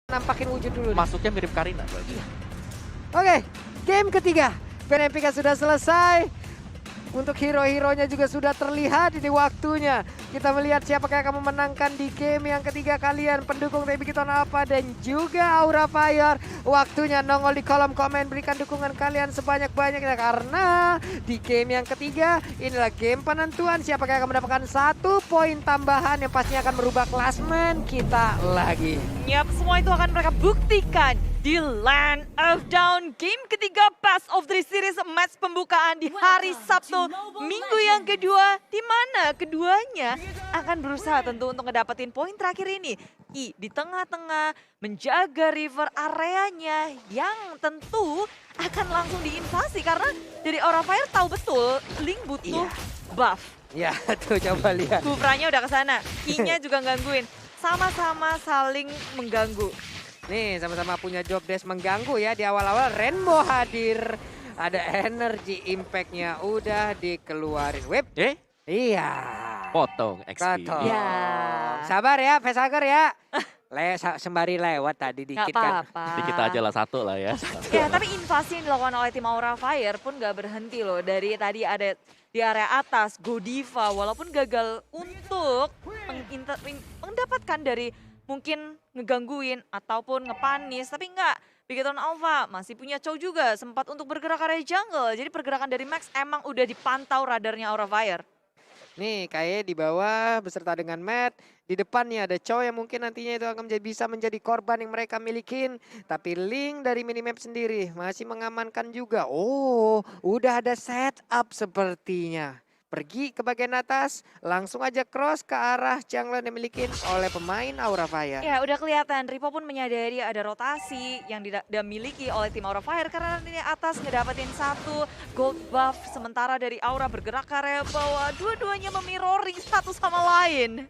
nampakin wujud dulu nih. Masuknya mirip Karina berarti. Oke, game ketiga. PNPK sudah selesai. Untuk hero-heronya juga sudah terlihat ini waktunya. Kita melihat siapa yang akan memenangkan di game yang ketiga kalian. Pendukung TB Keton Alpha dan juga Aura Fire. Waktunya nongol di kolom komen. Berikan dukungan kalian sebanyak-banyaknya. Karena di game yang ketiga inilah game penentuan. Siapa yang akan mendapatkan 1 poin tambahan yang pastinya akan merubah klasmen kita lagi. Yap, semua itu akan mereka buktikan di Land of Down game ketiga Best of 3 Series match pembukaan di hari Sabtu minggu yang kedua, di mana keduanya akan berusaha tentu untuk ngedapetin poin terakhir ini. Di tengah-tengah menjaga river areanya yang tentu akan langsung diinvasi karena dari Aura Fire tahu betul Link butuh buff. Ya tuh coba lihat. Bupranya udah kesana, Ki-nya juga gangguin, sama-sama saling mengganggu. Nih sama-sama punya job desk mengganggu ya. Di awal-awal Rainbow hadir. Ada energy impact-nya udah dikeluarin. Whip. Iya. Potong XP. Potong. Ya. Sabar ya, Vesager ya. Sembari lewat tadi Gak dikit kan. apa-apa. Dikit aja lah, satu lah ya. Ya, tapi invasi yang dilakukan oleh tim Aura Fire pun gak berhenti loh. Dari tadi ada di area atas, Godiva walaupun gagal untuk mendapatkan dari mungkin ngegangguin ataupun ngepanis, tapi enggak. Bigetron Alpha masih punya Chow juga, sempat untuk bergerak area jungle. Jadi pergerakan dari Max emang udah dipantau radarnya Aura Fire. Nih kayak di bawah beserta dengan Matt. Di depannya ada Chow yang mungkin nantinya itu akan bisa menjadi korban yang mereka milikin. Tapi Link dari minimap sendiri masih mengamankan juga. Oh, udah ada setup sepertinya. Pergi ke bagian atas, langsung aja cross ke arah jungle yang dimiliki oleh pemain Aura Fire. Ya udah kelihatan, Ripo pun menyadari ada rotasi yang dimiliki oleh tim Aura Fire karena nanti atas ngedapetin 1 gold buff sementara dari Aura bergerak ke area bawah. Dua-duanya memirroring satu sama lain.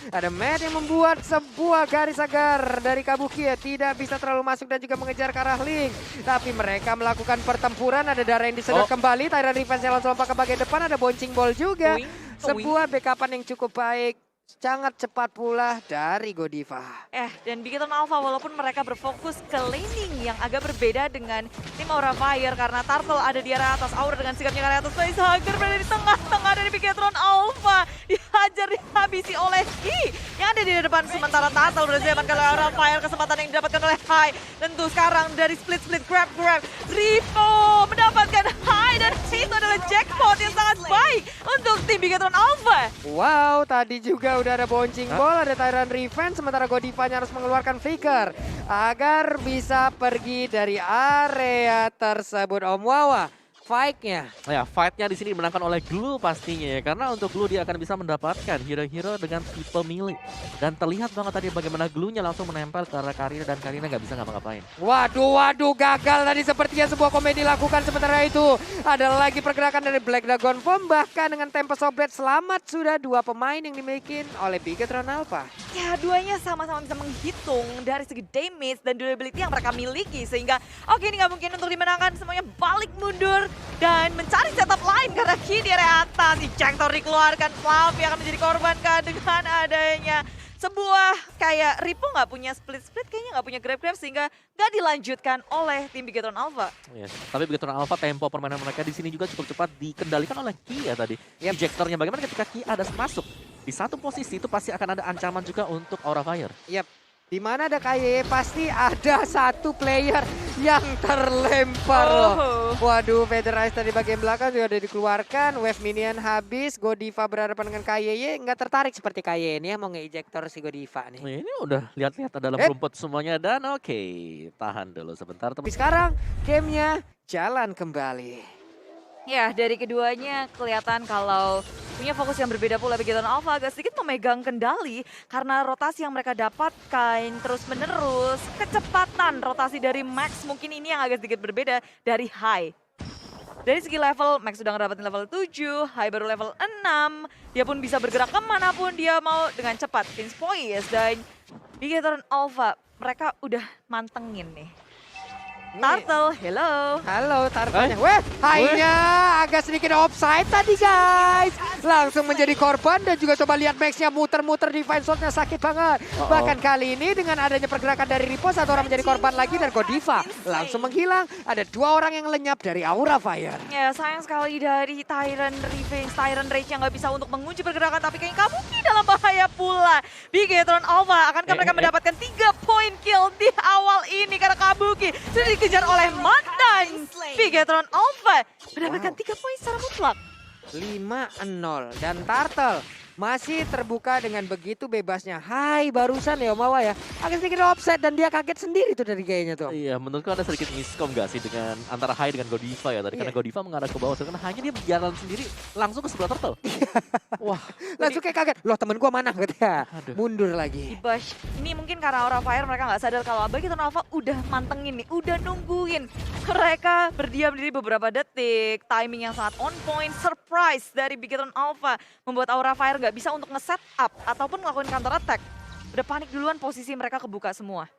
Ada Matt yang membuat sebuah garis agar dari Kabuki ya tidak bisa terlalu masuk dan juga mengejar ke arah Link. Tapi mereka melakukan pertempuran, ada darah yang disedot kembali, Tyrant Revenge yang langsung lompat ke bagian depan, ada bouncing ball juga. Sebuah backupan yang cukup baik. Sangat cepat pula dari Godiva. Dan Bigetron Alpha walaupun mereka berfokus ke laning yang agak berbeda dengan tim Aura Fire karena Turtle ada di area atas, Aura dengan sikapnya ke area atas, Facehugger berada di tengah-tengah dari Bigetron Alpha. Dihajar, dihabisi oleh Ki yang ada di depan, sementara Turtle berhasil didapatkan oleh Aura Fire, kesempatan yang didapatkan oleh Hai. Tentu sekarang dari split grab, Ripo mendapatkan Hai dan itu adalah jackpot yang sangat baik untuk tim Bigetron Alpha. Wow, tadi juga udah ada bouncing ball, ada Tyrant Revenge, sementara Godivanya harus mengeluarkan flicker agar bisa pergi dari area tersebut. Om Wawa, fight-nya. Ya, fight-nya di sini dimenangkan oleh Glue pastinya ya. Karena untuk Glue dia akan bisa mendapatkan hero-hero dengan tipe melee. Dan terlihat banget tadi bagaimana Glue-nya langsung menempel ke arah Karina dan Karina nggak bisa ngapa-ngapain. Waduh, gagal tadi sepertinya sebuah komedi dilakukan. Sementara itu ada lagi pergerakan dari Black Dragon Form, bahkan dengan tempo sobret selamat sudah 2 pemain yang dimiliki oleh Bigetron Alpha. Ya, duanya sama-sama bisa menghitung dari segi damage dan durability yang mereka miliki. Sehingga oke, ini nggak mungkin untuk dimenangkan, semuanya balik mundur dan mencari setup lain karena Ki di area atas. Ejector dikeluarkan, Fluffy akan menjadi korban dengan adanya sebuah kayak Ripo nggak punya split, kayaknya nggak punya grab sehingga nggak dilanjutkan oleh tim Bigetron Alpha. Yes. Tapi Bigetron Alpha tempo permainan mereka di sini juga cukup cepat dikendalikan oleh Ki ya tadi. Ejectornya bagaimana ketika Ki ada masuk di satu posisi itu pasti akan ada ancaman juga untuk Aura Fire. Di mana ada KYE pasti ada 1 player yang terlempar loh. Waduh, Federize tadi bagian belakang juga udah dikeluarkan. Wave minion habis, Godiva berhadapan dengan KYE. Nggak tertarik seperti KYE ini ya, mau nge-ejector si Godiva nih. Ini udah lihat-lihat dalam rumput semuanya dan oke, tahan dulu sebentar teman. Tapi sekarang gamenya jalan kembali. Ya, dari keduanya kelihatan kalau punya fokus yang berbeda pula. Bigetron Alpha agak sedikit memegang kendali karena rotasi yang mereka dapatkan terus-menerus. Kecepatan rotasi dari Max mungkin ini yang agak sedikit berbeda dari Hai. Dari segi level, Max sudah ngedapatin level 7, Hai baru level 6. Dia pun bisa bergerak kemanapun dia mau dengan cepat. Pins Poise dan Bigetron Alpha, mereka udah mantengin nih. Turtle, hello. Halo Tartelnya. Weh, hainya agak sedikit offside tadi guys. Langsung menjadi korban dan juga coba lihat Max-nya muter-muter di fine shot-nya sakit banget. Bahkan kali ini dengan adanya pergerakan dari Ripo, satu orang menjadi korban lagi dan Godiva langsung menghilang. Ada 2 orang yang lenyap dari Aura Fire. Ya sayang sekali dari Tyrant Revenge, Tyrant Rage yang nggak bisa untuk mengunci pergerakan. Tapi kayaknya Kabuki dalam bahaya pula. Bigetron Alpha, akankah mereka mendapatkan 3 poin kill di awal ini? Karena Kabuki sudah dikejar oleh mantan. Bigetron Alpha mendapatkan 3 poin secara mutlak. 5-0 dan Turtle masih terbuka dengan begitu bebasnya. Hai barusan ya Omawa ya. Agak sedikit offset dan dia kaget sendiri tuh dari kayaknya tuh. Iya, menurutku ada sedikit miskom gak sih dengan antara Hai dengan Godiva ya tadi. Karena Godiva mengarah ke bawah, karena hanya dia berjalan sendiri langsung ke sebelah Turtle. Wah, langsung kayak kaget. Loh temen gua mana gitu ya. Aduh. Mundur lagi. Bash, ini mungkin karena Aura Fire mereka nggak sadar kalau Bigetron Alpha udah mantengin nih, udah nungguin. Mereka berdiam diri beberapa detik, timing yang sangat on point, surprise dari Bigetron Alpha membuat Aura Fire nggak bisa untuk nge-set up ataupun melakukan counter attack. Udah panik duluan, posisi mereka kebuka semua.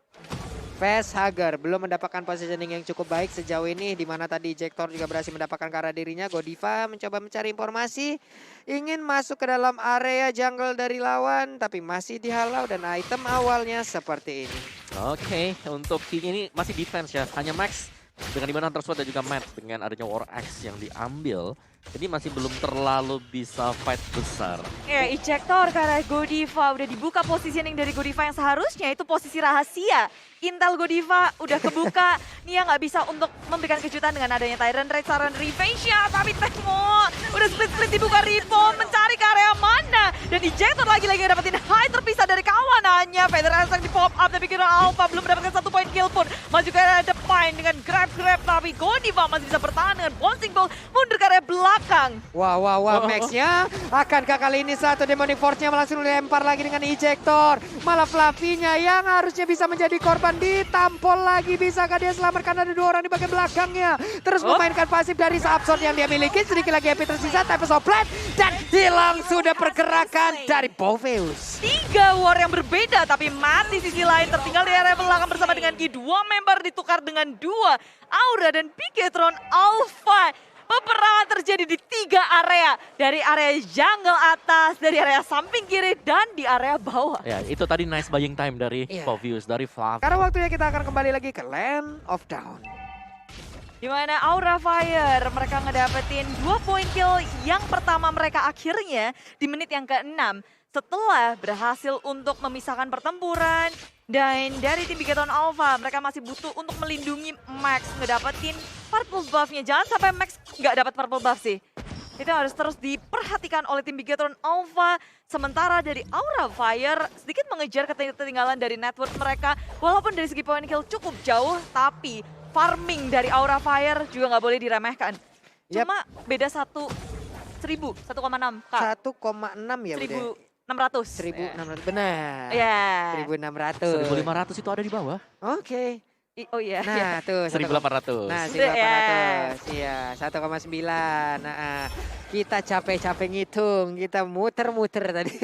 Facehugger belum mendapatkan positioning yang cukup baik sejauh ini, di mana tadi Jektor juga berhasil mendapatkan ke arah dirinya. Godiva mencoba mencari informasi, ingin masuk ke dalam area jungle dari lawan, tapi masih dihalau dan item awalnya seperti ini. Oke, untuk tim ini masih defense ya, hanya Max dengan dimana Hunter Sword dan juga Matt dengan adanya War Axe yang diambil. Jadi masih belum terlalu bisa fight besar. Ya, ejector karena Godiva udah dibuka positioning dari Godiva yang seharusnya itu posisi rahasia. Intel Godiva udah kebuka, Nia nggak bisa untuk memberikan kejutan dengan adanya Tyrant Rage, Tyrant Revenge-nya. Tapi tengok, udah split-split dibuka Ripo mencari ke area mana. Dan ejector lagi-lagi dapetin high terpisah dari kawanannya. Feather Attack di pop up tapi kira Alpha belum mendapatkan 1 poin kill pun. Maju ke area depan dengan grab-grab tapi Godiva masih bisa bertahan dengan bouncing ball mundur ke area belakang. Wah, Max-nya akankah kali ini satu Demonic Force-nya langsung dilempar lagi dengan ejector. Malah Flavinya yang harusnya bisa menjadi korban ditampol lagi. Bisakah dia selamatkan? Ada 2 orang di bagian belakangnya. Terus memainkan pasif dari Absorb yang dia miliki. Sedikit lagi HP tersisa, Type of Blade. Dan hilang sudah pergerakan dari Boveus. 3 war yang berbeda tapi mati sisi lain tertinggal di area belakang bersama dengan Ki. 2 member ditukar dengan 2 Aura dan Bigetron Alpha. Peperangan terjadi di 3 area. Dari area jungle atas, dari area samping kiri, dan di area bawah. Ya, itu tadi nice buying time dari Boveus, dari Flav. Karena waktunya kita akan kembali lagi ke Land of Dawn. Di mana Aura Fire mereka ngedapetin 2 poin kill yang pertama mereka akhirnya di menit yang ke-6. Setelah berhasil untuk memisahkan pertempuran. Dan dari tim Bigetron Alpha mereka masih butuh untuk melindungi Max. Ngedapetin purple buff-nya. Jangan sampai Max nggak dapat purple buff sih. Itu harus terus diperhatikan oleh tim Bigetron Alpha. Sementara dari Aura Fire sedikit mengejar ketinggalan dari network mereka. Walaupun dari segi poin kill cukup jauh. Tapi farming dari Aura Fire juga nggak boleh diremehkan. Cuma beda 1,6 K. 1,6 ya Bude? 1.600. 1.600 benar. Ya. 1.600. 1.500 itu ada di bawah. Oke. Oh iya. Nah, tuh 1.800. Nah, Sudah, 1.800. Iya, 1,9. Nah, kita capek-capek ngitung, kita muter-muter tadi.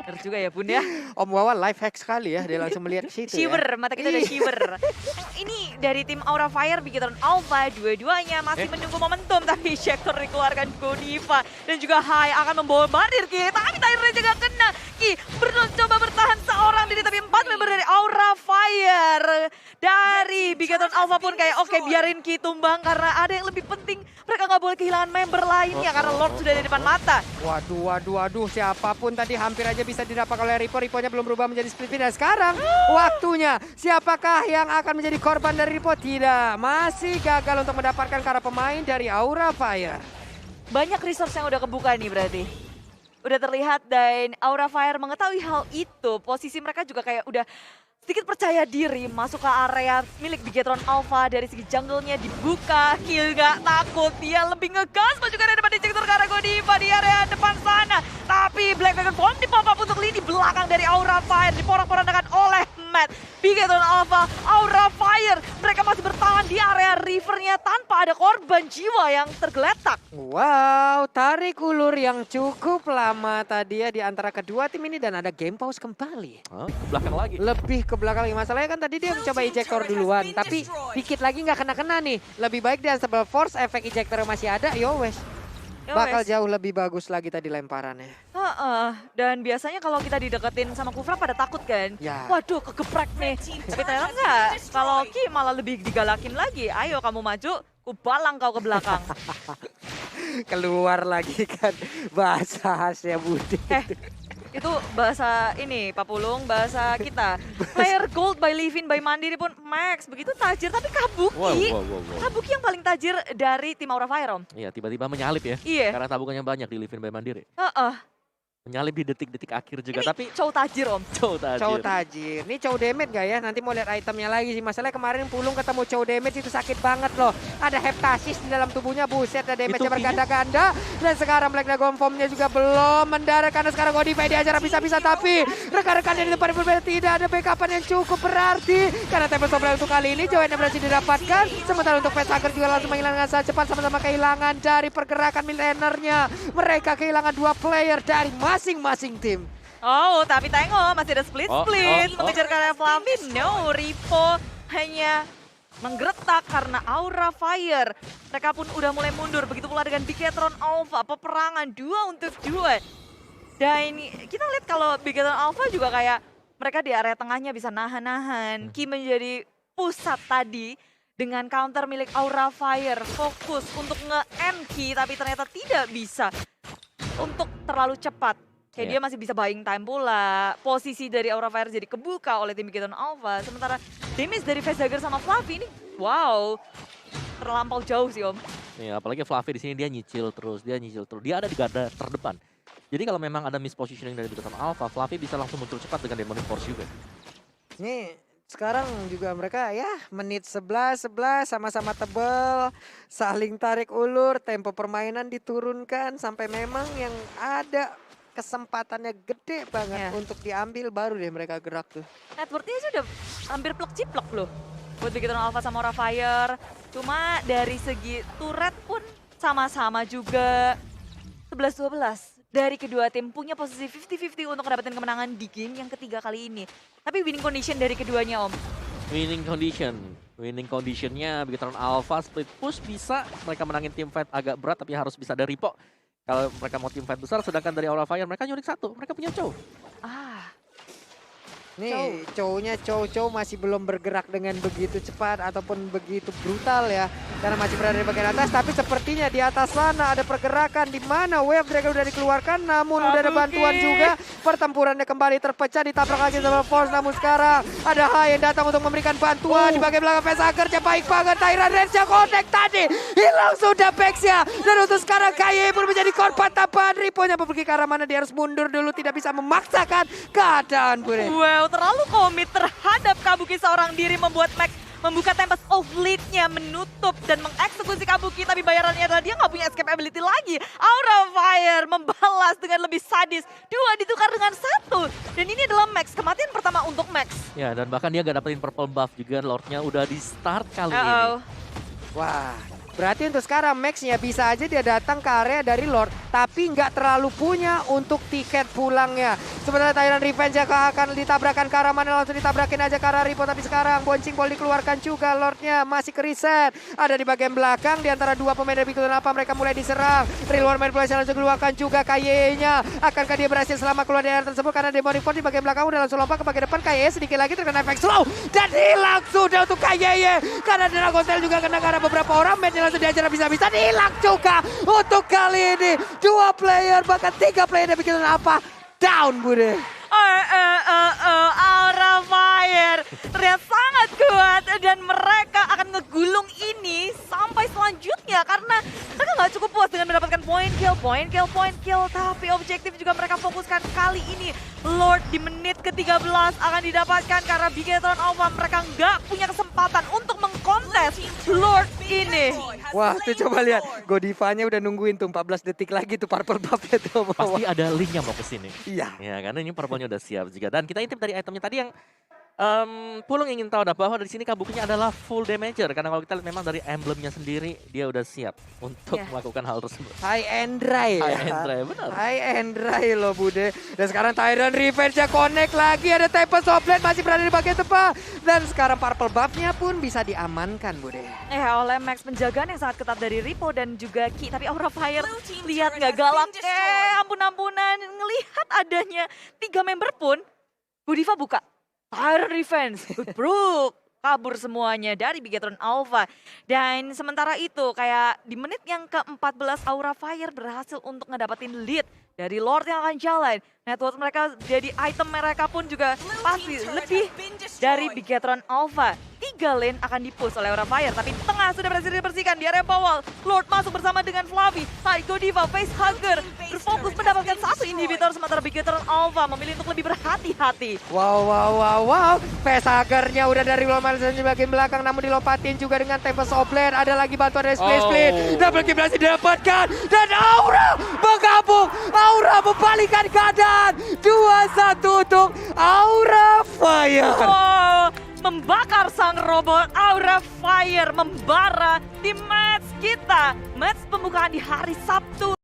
Benar juga ya Bun ya. Om Wawan life hack sekali ya, dia langsung melihat ke situ Shiver, ya. mata kita udah shiver. Ini dari tim Aura Fire, Bigetron Alpha, dua-duanya masih menunggu momentum. Tapi Ejector dikeluarkan Godiva. Dan juga Hai akan membombardir Ki. Tapi Tyrant juga kena. Ki coba bertahan seorang diri, tapi 4 member dari Aura Fire. Dari Bigetron Alpha pun kayak oke, biarin Ki tumbang karena ada yang lebih penting. Mereka nggak boleh kehilangan member lainnya karena Lord sudah di depan mata. Waduh, siapapun tadi hampir aja bisa didapat oleh Ripo. Riponya belum berubah menjadi split pin. Dan sekarang waktunya. Siapakah yang akan menjadi korban dari Ripo? Tidak, masih gagal untuk mendapatkan para pemain dari Aura Fire. Banyak resource yang udah kebuka nih berarti. Udah terlihat dan Aura Fire mengetahui hal itu. Posisi mereka juga kayak udah sedikit percaya diri masuk ke area milik Bigetron Alpha. Dari segi jungle-nya dibuka, Kill gak takut, dia lebih ngegas maju ke area depan Ejector karena Godiva di area depan sana. Tapi Black Dragon Bomb di pop up untuk lini belakang dari Aura Fire, diporak-porandakan oleh Matt. Bigetron Alpha, Aura Fire, mereka masih bertahan di area rivernya tanpa Alpha ada korban jiwa yang tergeletak. Wow, tarik ulur yang cukup lama tadi ya di antara kedua tim ini dan ada game pause kembali. Ke belakang lagi. Lebih ke belakang lagi. Masalahnya kan tadi dia mencoba ejector duluan, tapi dikit lagi nggak kena-kena nih. Lebih baik dia Unstoppable Force, efek ejector masih ada, yo wes. Ya Bakal wes. jauh lebih bagus lagi tadi lemparannya. Dan biasanya kalau kita dideketin sama Kufra pada takut kan. Ya. Waduh kegeprek nih. Tapi ternyata enggak. Kalau Ki malah lebih digalakin lagi. Ayo kamu maju, ku balang kau ke belakang. Keluar lagi kan bahasa khasnya Budi. Itu bahasa ini, Pak Pulung, bahasa kita. Player gold by Livin by Mandiri pun Max. Begitu tajir, tapi Kabuki. Wow. Kabuki yang paling tajir dari tim Aura Fire, Om. Iya, tiba-tiba menyalip ya. Iya. Karena tabungannya banyak di Livin by Mandiri. Menyalip di detik-detik akhir juga, Ini tapi Chow tajir, Om. Chow tajir. Chow tajir. Ini Chow damage gak ya? Nanti mau lihat itemnya lagi sih. Masalahnya kemarin Pulung ketemu Chow damage itu sakit banget loh. Ada heptasis di dalam tubuhnya. Buset, ada damage-nya Itu berganda-ganda. Dan sekarang Black Dragon Form-nya juga belum mendarat. Karena sekarang Godify diajar bisa-bisa. Tapi rekan-rekannya di depan berbeda tidak ada backupan yang cukup berarti. Karena Tempest of Blade untuk kali ini Joanne berhasil didapatkan. Sementara untuk Facehacker juga langsung menghilangkan saat cepat. Sama-sama kehilangan dari pergerakan millenernya. Mereka kehilangan 2 player dari masing-masing tim. Oh, tapi tengok masih ada split-split. Oh. Mengejar karya Flavin. No, Ripo hanya menggeretak karena Aura Fire. Mereka pun udah mulai mundur. Begitu pula dengan Bigetron Alpha. Peperangan 2 untuk 2. Dan ini, kita lihat kalau Bigetron Alpha juga kayak mereka di area tengahnya bisa nahan-nahan. Ki menjadi pusat tadi dengan counter milik Aura Fire. Fokus untuk nge-end Ki, tapi ternyata tidak bisa. Untuk terlalu cepat. Kayak dia masih bisa buying time pula. Posisi dari Aura Fire jadi kebuka oleh tim Bigetron Alpha. Sementara damage dari Facehacker sama Fluffy ini, wow, terlampau jauh sih Om. Iya, apalagi Fluffy di sini dia nyicil terus. Dia ada di garda terdepan. Jadi kalau memang ada mispositioning dari Bigetron Alpha, Fluffy bisa langsung muncul cepat dengan Demonic Force juga. Ini sekarang juga mereka ya menit 11 sama-sama tebel, saling tarik ulur, tempo permainan diturunkan sampai memang yang ada kesempatannya gede banget untuk diambil baru deh mereka gerak tuh. Networknya sudah hampir plek-ciplek loh buat Bigetron Alpha sama Aura Fire. Cuma dari segi turret pun sama-sama juga 11-12. Dari kedua tim punya posisi 50-50 untuk mendapatkan kemenangan di game yang ketiga kali ini. Tapi winning condition dari keduanya Om. Winning conditionnya Bigetron Alpha split push bisa. Mereka menangin team fight agak berat tapi harus bisa ada Ripo. Kalau mereka mau team fight besar, sedangkan dari Aura Fire mereka nyulik 1, mereka punya Chow. Nih, Chow masih belum bergerak dengan begitu cepat ataupun begitu brutal ya. Karena masih berada di bagian atas, tapi sepertinya di atas sana ada pergerakan di mana Wave Dragon udah dikeluarkan, namun udah ada bantuan juga. Pertempurannya kembali terpecah, ditabrak lagi sama Force, namun sekarang ada Hai yang datang untuk memberikan bantuan di bagian belakang Facehacker. Baik banget, Tyran Rage connect tadi, hilang sudah Pexia. Dan untuk sekarang Kaye pun menjadi korban tambahan. Riponya pergi ke arah mana, dia harus mundur dulu, tidak bisa memaksakan keadaan Budi. Wow, terlalu komit terhadap Kabuki seorang diri membuat Max membuka Tempest of Lead-nya, menutup dan mengeksekusi Kabuki, tapi bayarannya adalah dia nggak punya escape ability lagi. Aura Fire membalas dengan lebih sadis, 2 ditukar dengan 1. Dan ini adalah Max, kematian pertama untuk Max. Ya, dan bahkan dia gak dapetin purple buff juga, Lordnya udah di start kali ini. Wah, berarti untuk sekarang Max-nya bisa aja dia datang ke area dari Lord, tapi nggak terlalu punya untuk tiket pulangnya. Sebenarnya Tyrant Revenge akan ditabrakkan ke arah mana, langsung ditabrakin aja ke arah Ripo, tapi sekarang boncing ball dikeluarkan juga, Lordnya masih ke reset. Ada di bagian belakang, di antara 2 pemain dari Bigetron Alpha, mereka mulai diserang. Real War Manipulation langsung keluarkan juga Kaye-nya. Akankah dia berhasil selama keluar dari area tersebut, karena Demonic Force di bagian belakang udah langsung lompat ke bagian depan. Kaye sedikit lagi terkena efek slow, dan hilang sudah untuk Kaye. Karena Dragon Tail juga kena ke arah beberapa orang, match langsung diajar bisa-bisa, hilang juga untuk kali ini. 2 player, bahkan 3 player dari Bigetron Alpha down, Bude. Aura Fire terlihat sangat kuat dan mereka akan ngegulung ini sampai selanjutnya karena mereka nggak cukup puas dengan mendapatkan point kill, tapi objektif juga mereka fokuskan kali ini. Lord di menit ke-13 akan didapatkan karena Bigetron Alpha mereka nggak punya kesempatan untuk mengkontes Lord ini. Wah, tuh coba lihat, Godifanya udah nungguin tuh 14 detik lagi tuh purple buff-nya tuh. Pasti ada linknya mau ke sini. Iya. Ya, karena ini purple-nya udah siap juga. Dan kita intip dari itemnya tadi yang Pulung ingin tahu dah bahwa di sini Kabukinya adalah full damager karena kalau kita lihat memang dari emblemnya sendiri dia udah siap untuk Iya. melakukan hal tersebut. High and dry ya. High and dry, benar. High and dry loh Bude. Dan sekarang Tyrant Revenge-nya connect lagi. Ada Tempest of Blade masih berada di bagian tepat. Dan sekarang Purple buff-nya pun bisa diamankan Bude. Oleh Max penjagaan yang sangat ketat dari Ripo dan juga Ki. Tapi Aura Fire lihat nggak galak. Ampun-ampunan. Ngelihat adanya 3 member pun. Budiva buka. Tyrant Revenge. Brook. Kabur semuanya dari Bigetron Alpha. Dan sementara itu kayak di menit yang ke-14 Aura Fire berhasil untuk ngedapetin lead dari Lord yang akan jalan. Network mereka jadi item mereka pun juga pasti lebih dari Bigetron Alpha. 3 lane akan dipush oleh Aura Fire, tapi tengah sudah berhasil dibersihkan di area bawah. Lord masuk bersama dengan Flavi, Taiko Diva, Facehugger berfokus mendapatkan satu inhibitor, sementara Bigetron Alpha memilih untuk lebih berhati-hati. Wow. Facehugger-nya udah dari Lomalsan di bagian belakang, namun dilompatin juga dengan Tempest of Blade. Ada lagi bantuan dari Split. Double kill berhasil didapatkan. Dan Aura bergabung. Aura membalikan keadaan. 2-1 untuk Aura Fire. Wow, membakar sang robot. Aura Fire membara di match kita. Match pembukaan di hari Sabtu.